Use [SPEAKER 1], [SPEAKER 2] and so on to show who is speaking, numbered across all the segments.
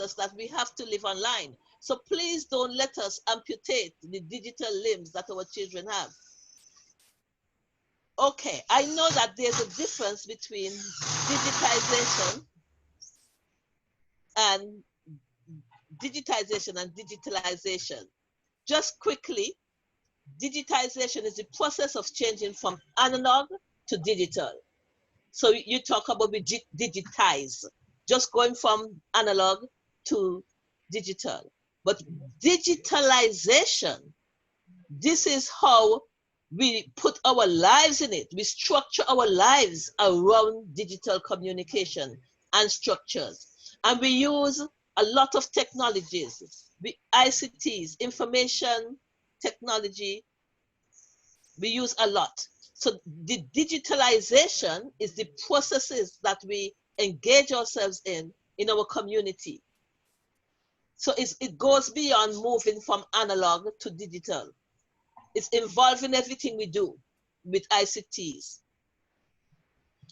[SPEAKER 1] us that we have to live online. So please don't let us amputate the digital limbs that our children have. Okay, I know that there's a difference between digitization and digitalization. Just quickly, digitization is the process of changing from analog to digital. So you talk about we digitize, just going from analog to digital. But digitalization, this is how we put our lives in it. We structure our lives around digital communication and structures. And we use a lot of technologies, ICTs, information technology, we use a lot. So the digitalization is the processes that we engage ourselves in our community. So it goes beyond moving from analog to digital. It's involving everything we do with ICTs.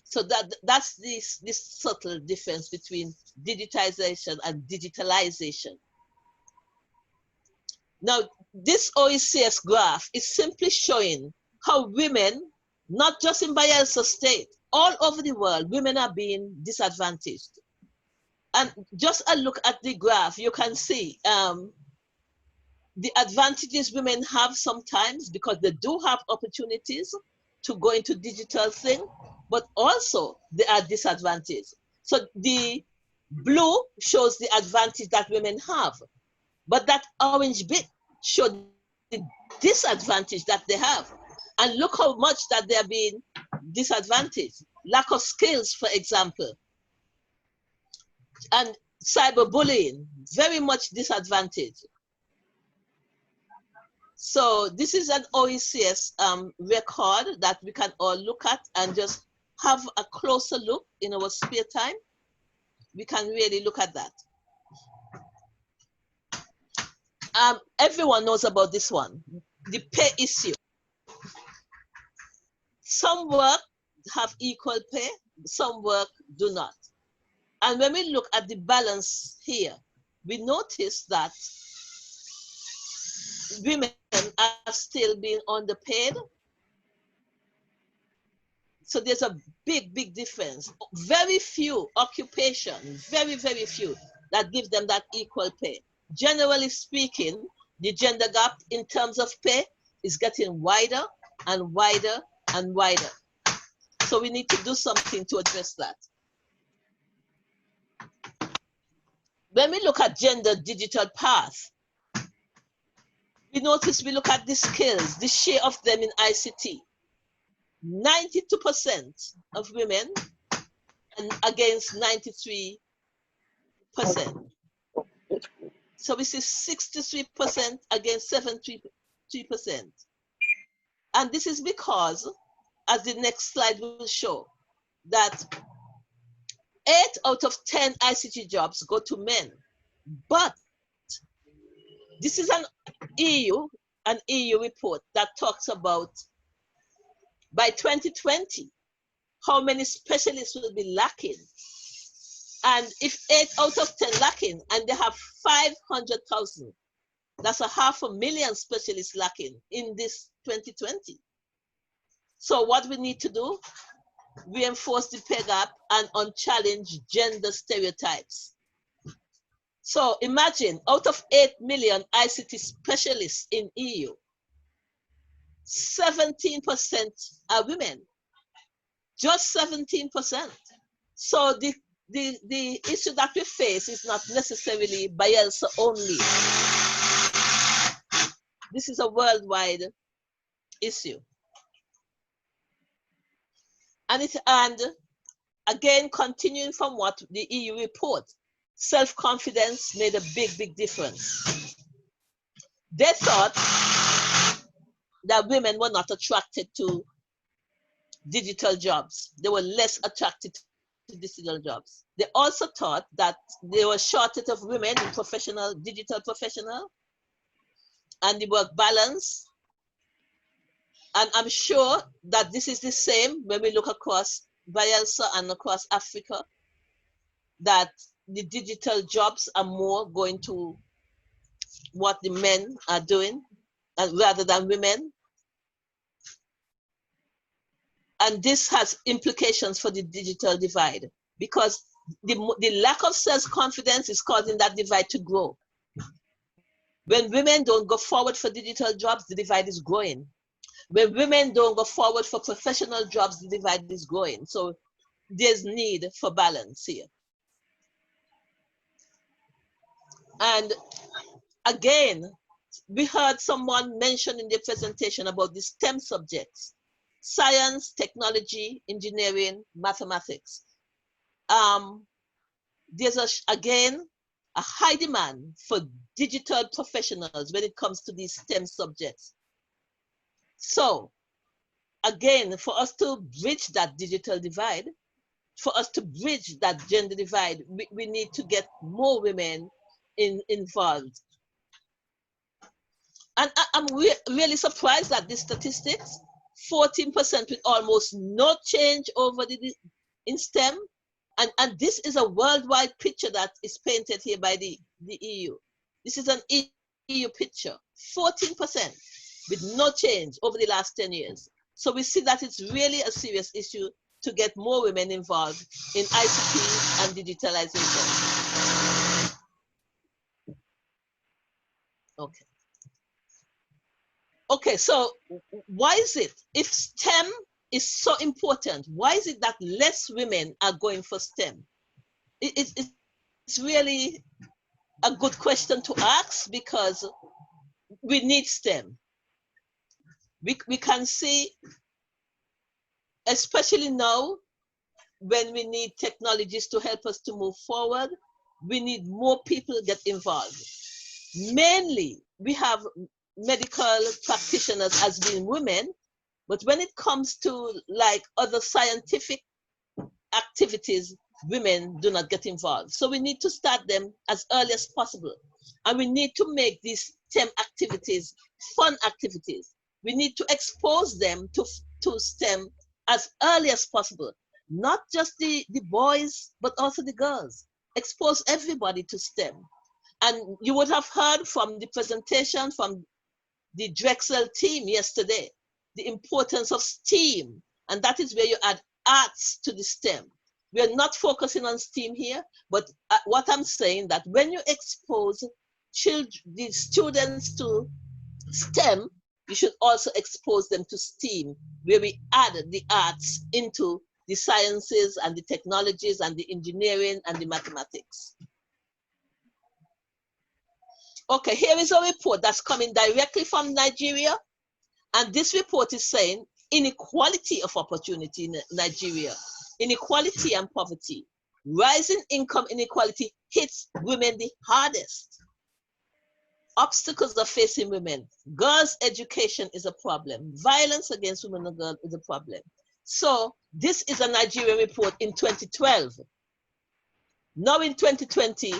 [SPEAKER 1] So that's this subtle difference between digitization and digitalization. Now, this OECS graph is simply showing how women, not just in Bayelsa State, all over the world, women are being disadvantaged. And just a look at the graph, you can see the advantages women have sometimes because they do have opportunities to go into digital thing, but also they are disadvantaged. So the blue shows the advantage that women have, but that orange bit shows the disadvantage that they have. And look how much that they're being disadvantaged. Lack of skills, for example. And cyberbullying, very much disadvantaged. So this is an OECS record that we can all look at and just have a closer look in our spare time. We can really look at that. Everyone knows about this one, the pay issue. Some work have equal pay, some work do not. And when we look at the balance here, we notice that women are still being underpaid. So there's a big, big difference. Very few occupations, very, very few that give them that equal pay. Generally speaking, the gender gap in terms of pay is getting wider and wider and wider. So we need to do something to address that. When we look at gender digital path, we notice we look at the skills, the share of them in ICT. 92% of women and against 93%. So we see 63% against 73%. And this is because, as the next slide will show, that 8 out of 10 ICT jobs go to men. But this is an EU report that talks about by 2020, how many specialists will be lacking. And if 8 out of 10 lacking, and they have 500,000, that's 500,000 specialists lacking in this 2020. So what we need to do, reinforce the pay gap and unchallenge gender stereotypes. So imagine, out of 8 million ICT specialists in EU, 17% are women, just 17%. So the issue that we face is not necessarily Bayelsa only. This is a worldwide issue. And again, continuing from what the EU report, self-confidence made a big, big difference. They thought that women were not attracted to digital jobs. They were less attracted to digital jobs. They also thought that there was shortage of women in digital professional, and the work balance. And I'm sure that this is the same when we look across Bayelsa and across Africa, that the digital jobs are more going to what the men are doing rather than women. And this has implications for the digital divide, because the lack of self-confidence is causing that divide to grow. When women don't go forward for digital jobs, the divide is growing. When women don't go forward for professional jobs, the divide is growing. So there's need for balance here. And again, we heard someone mention in the presentation about the STEM subjects: science, technology, engineering, mathematics. There's again a high demand for digital professionals when it comes to these STEM subjects. So again, for us to bridge that digital divide, for us to bridge that gender divide, we need to get more women involved. And I'm really surprised at these statistics. 14% with almost no change over in STEM. And this is a worldwide picture that is painted here by the EU. This is an EU picture. 14% with no change over the last 10 years. So we see that it's really a serious issue to get more women involved in ICT and digitalization. Okay. Okay, so why is it, if STEM is so important, why is it that less women are going for STEM? It's really a good question to ask, because we need STEM. We can see, especially now, when we need technologies to help us to move forward, we need more people to get involved. Mainly, we have medical practitioners as being women, but when it comes to like other scientific activities, women do not get involved. So we need to start them as early as possible. And we need to make these STEM activities fun activities. We need to expose them to STEM as early as possible. Not just the boys, but also the girls. Expose everybody to STEM. And you would have heard from the presentation from the Drexel team yesterday, the importance of STEAM. And that is where you add arts to the STEM. We are not focusing on STEAM here, but what I'm saying, that when you expose the students to STEM, you should also expose them to STEAM, where we add the arts into the sciences and the technologies and the engineering and the mathematics. Okay, here is a report that's coming directly from Nigeria. And this report is saying inequality of opportunity in Nigeria, inequality and poverty. Rising income inequality hits women the hardest. Obstacles are facing women. Girls' education is a problem. Violence against women and girls is a problem. So this is a Nigerian report in 2012. Now in 2020,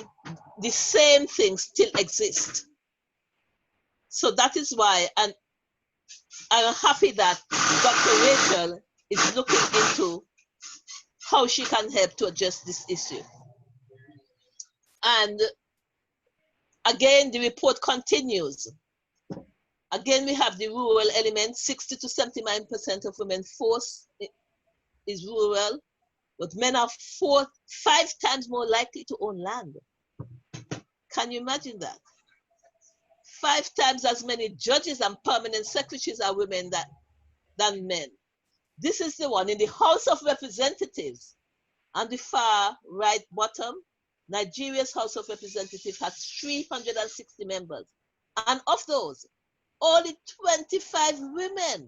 [SPEAKER 1] the same things still exist. So that is why, and I'm happy that Dr. Rachel is looking into how she can help to address this issue. And again, the report continues. Again, we have the rural element. 60 to 79% of women force is rural, but men are 5 times more likely to own land. Can you imagine that? 5 times as many judges and permanent secretaries are women than men. This is the one in the House of Representatives. On the far right bottom, Nigeria's House of Representatives has 360 members. And of those, only 25 women.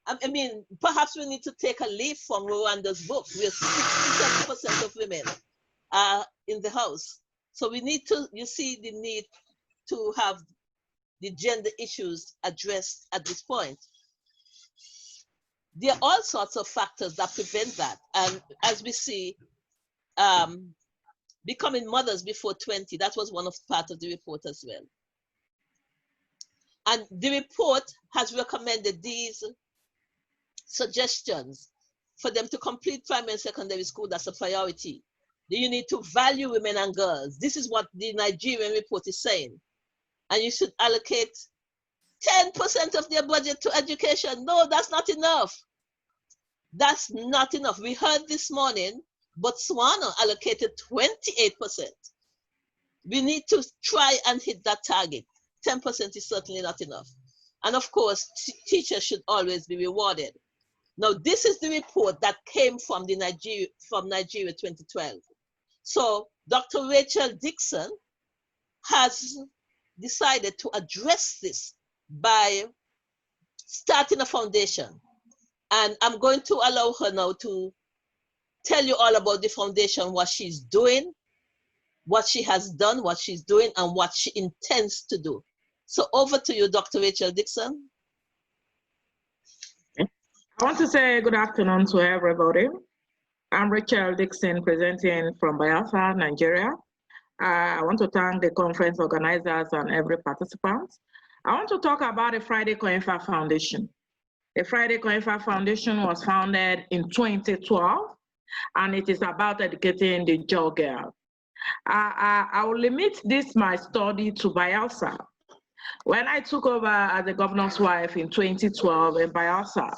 [SPEAKER 1] I mean, perhaps we need to take a leaf from Rwanda's book, where 67% of women are in the House. So we need to, you see the need to have the gender issues addressed at this point. There are all sorts of factors that prevent that. And as we see, becoming mothers before 20, that was one of part of the report as well. And the report has recommended these suggestions for them to complete primary and secondary school. That's a priority. You need to value women and girls. This is what the Nigerian report is saying. And you should allocate 10% of their budget to education. No, that's not enough. That's not enough. We heard this morning, Botswana allocated 28%. We need to try and hit that target. 10% is certainly not enough. And of course, teachers should always be rewarded. Now, this is the report that came from Nigeria 2012. So Dr. Rachel Dixon has decided to address this by starting a foundation. And I'm going to allow her now to tell you all about the foundation, what she's doing, what she has done, what she's doing, and what she intends to do. So over to you, Dr. Rachel Dixon.
[SPEAKER 2] I want to say good afternoon to everybody. I'm Richard Dixon, presenting from Bayelsan, Nigeria. I want to thank the conference organizers and every participant. I want to talk about the Friday Coinfa Foundation. The Friday Coinfa Foundation was founded in 2012, and it is about educating the young girl. I will limit my study to Bayelsa. When I took over as the governor's wife in 2012 in Bayelsa,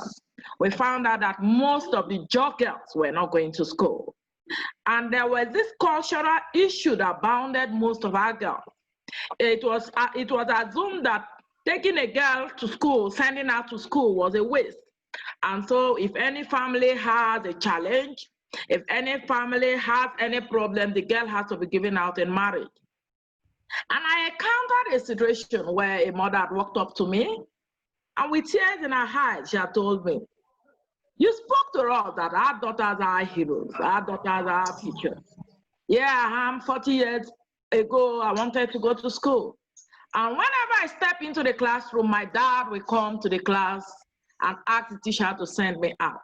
[SPEAKER 2] we found out that most of the young girls were not going to school. And there was this cultural issue that bounded most of our girls. It was assumed that taking a girl to school, sending her to school was a waste. And so if any family has a challenge, if any family has any problem, the girl has to be given out in marriage. And I encountered a situation where a mother had walked up to me, and with tears in her eyes, she had told me, "You spoke to us that our daughters are heroes, our daughters are futures. Yeah, I'm 40 years ago, I wanted to go to school. And whenever I step into the classroom, my dad will come to the class and ask the teacher to send me out.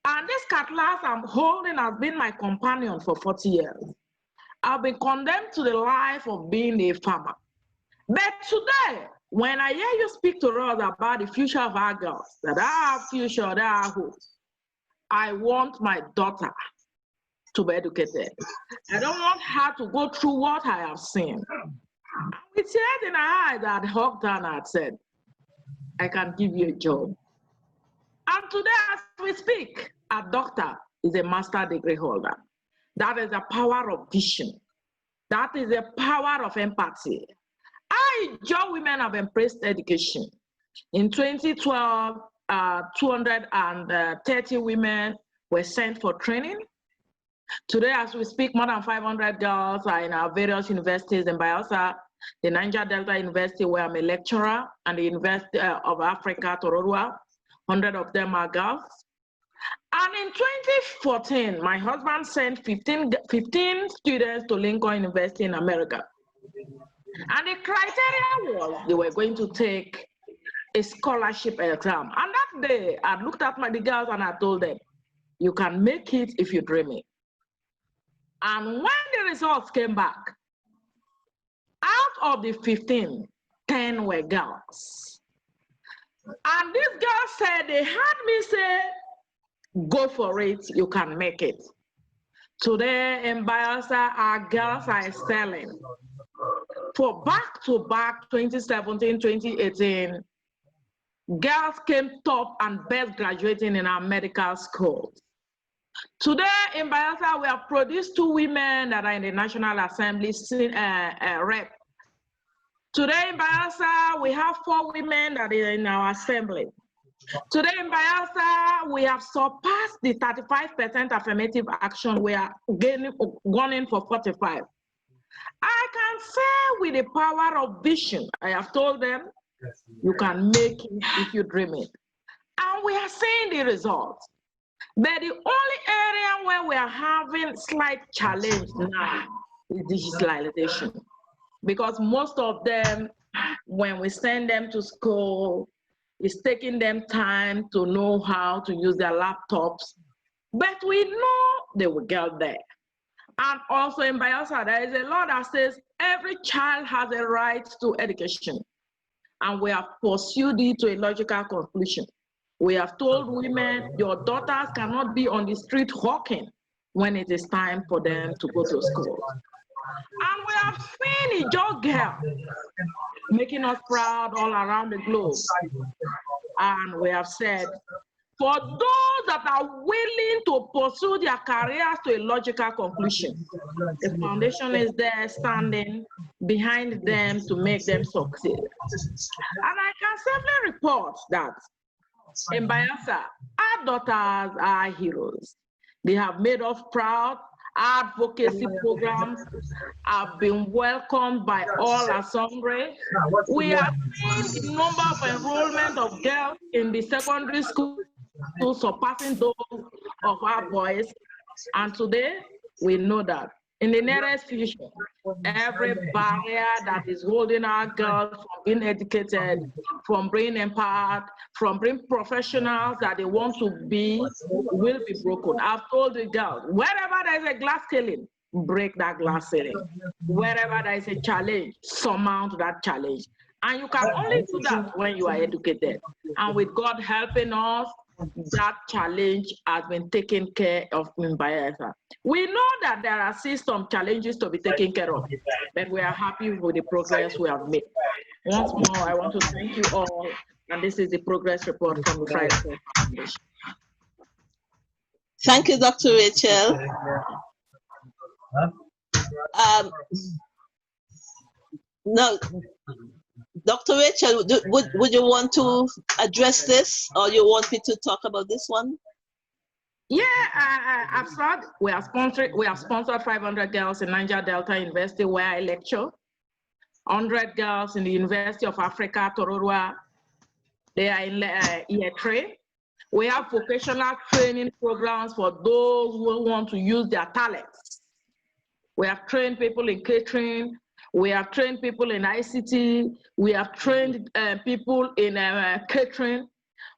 [SPEAKER 2] And this cutlass I'm holding has been my companion for 40 years. I've been condemned to the life of being a farmer. But today, when I hear you speak to us about the future of our girls, that our future, that our hope, I want my daughter to be educated. I don't want her to go through what I have seen." With tears in her eyes, I had hugged her and I had said, "I can give you a job." And today, as we speak, a doctor is a master's degree holder. That is the power of vision. That is the power of empathy. Young women have embraced education. In 2012, 230 women were sent for training. Today, as we speak, more than 500 girls are in our various universities in Bayelsa, the Niger Delta University, where I'm a lecturer, and the University of Africa, Tororua. 100 of them are girls. And in 2014, my husband sent 15 students to Lincoln University in America. And the criteria was they were going to take a scholarship exam. And that day, I looked at the girls and I told them, "You can make it if you dream it." And when the results came back, out of the 15, 10 were girls. And these girls said, they heard me say, "Go for it, you can make it." Today in Bayelsa, our girls are excelling. For back-to-back 2017, 2018, girls came top and best graduating in our medical schools. Today in Bayelsa, we have produced 2 women that are in the National Assembly rep. Today in Bayelsa, we have 4 women that are in our assembly. Today in Bayelsa, we have surpassed the 35% affirmative action. We are going in for 45. I can say with the power of vision, I have told them, you can make it if you dream it. And we are seeing the results. But the only area where we are having slight challenge now is digitalization. Because most of them, when we send them to school, it's taking them time to know how to use their laptops. But we know they will get there. And also in Bayelsa, there is a law that says every child has a right to education. And we have pursued it to a logical conclusion. We have told women, your daughters cannot be on the street hawking. when it is time for them to go to school. And we have seen a young girl making us proud all around the globe. And we have said, for those that are willing to pursue their careers to a logical conclusion, the foundation is there standing behind them to make them succeed. And I can safely report that in Bayelsa, our daughters are heroes. They have made us proud. Our advocacy programs have been welcomed by all assembly. We have seen the number of enrollment of girls in the secondary school surpassing those of our boys. And today, we know that in the nearest future, every barrier that is holding our girls from being educated, from being empowered, from being professionals that they want to be, will be broken. I've told the girls, wherever there is a glass ceiling, break that glass ceiling. Wherever there is a challenge, surmount that challenge. And you can only do that when you are educated. And with God helping us, that challenge has been taken care of in Bayelsa. We know that there are still some challenges to be taken care of, but we are happy with the progress we have made. Once more, I want to thank you all, and this is the progress report from the Friday Foundation.
[SPEAKER 1] Thank you, Dr. Rachel. Now, Dr. Rachel, would you want to address this, or you want me to talk about this one?
[SPEAKER 2] Yeah, I've started. We have sponsored 500 girls in Niger Delta University where I lecture. 100 girls in the University of Africa, Tororua. They are in year 3. We have vocational training programs for those who want to use their talents. We have trained people in catering. We have trained people in ICT. We have trained people in catering.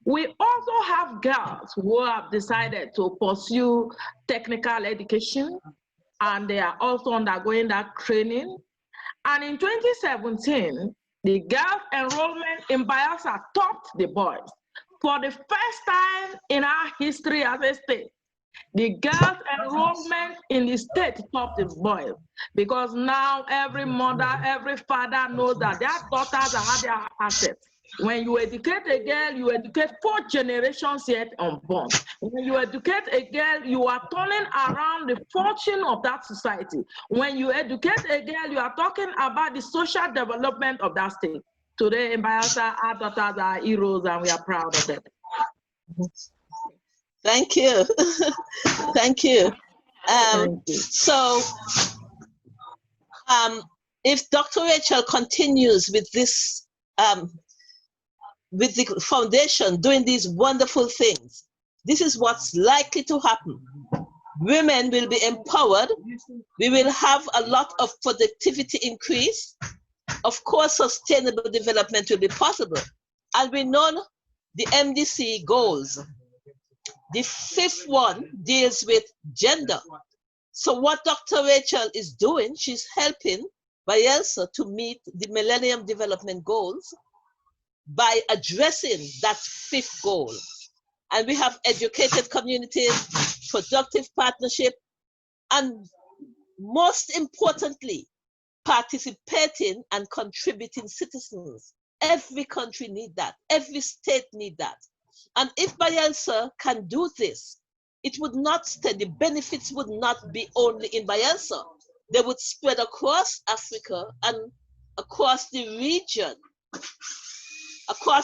[SPEAKER 2] We also have girls who have decided to pursue technical education, and they are also undergoing that training. And in 2017, the girls' enrollment in Bayelsa topped the boys. For the first time in our history as a state, the girls' enrollment in the state topped the boys, because now every mother, every father knows that their daughters are their assets. When you educate a girl, you educate 4 generations yet unborn. When you educate a girl, you are turning around the fortune of that society. When you educate a girl, you are talking about the social development of that state. Today in Bayelsa, our daughters are heroes, and we are proud of them.
[SPEAKER 1] Thank you. Thank you.
[SPEAKER 2] Thank you.
[SPEAKER 1] So, if Dr. Rachel continues with this, with the foundation doing these wonderful things, this is what's likely to happen. Women will be empowered. We will have a lot of productivity increase. Of course, sustainable development will be possible. And we know the MDC goals. The 5th one deals with gender. So what Dr. Rachel is doing, she's helping Bayelsa to meet the Millennium Development Goals by addressing that 5th goal. And we have educated communities, productive partnership, and most importantly, participating and contributing citizens. Every country needs that. Every state needs that. And if Bayelsa can do this, it would not stay, the benefits would not be only in Bayelsa. They would spread across Africa and across the region, across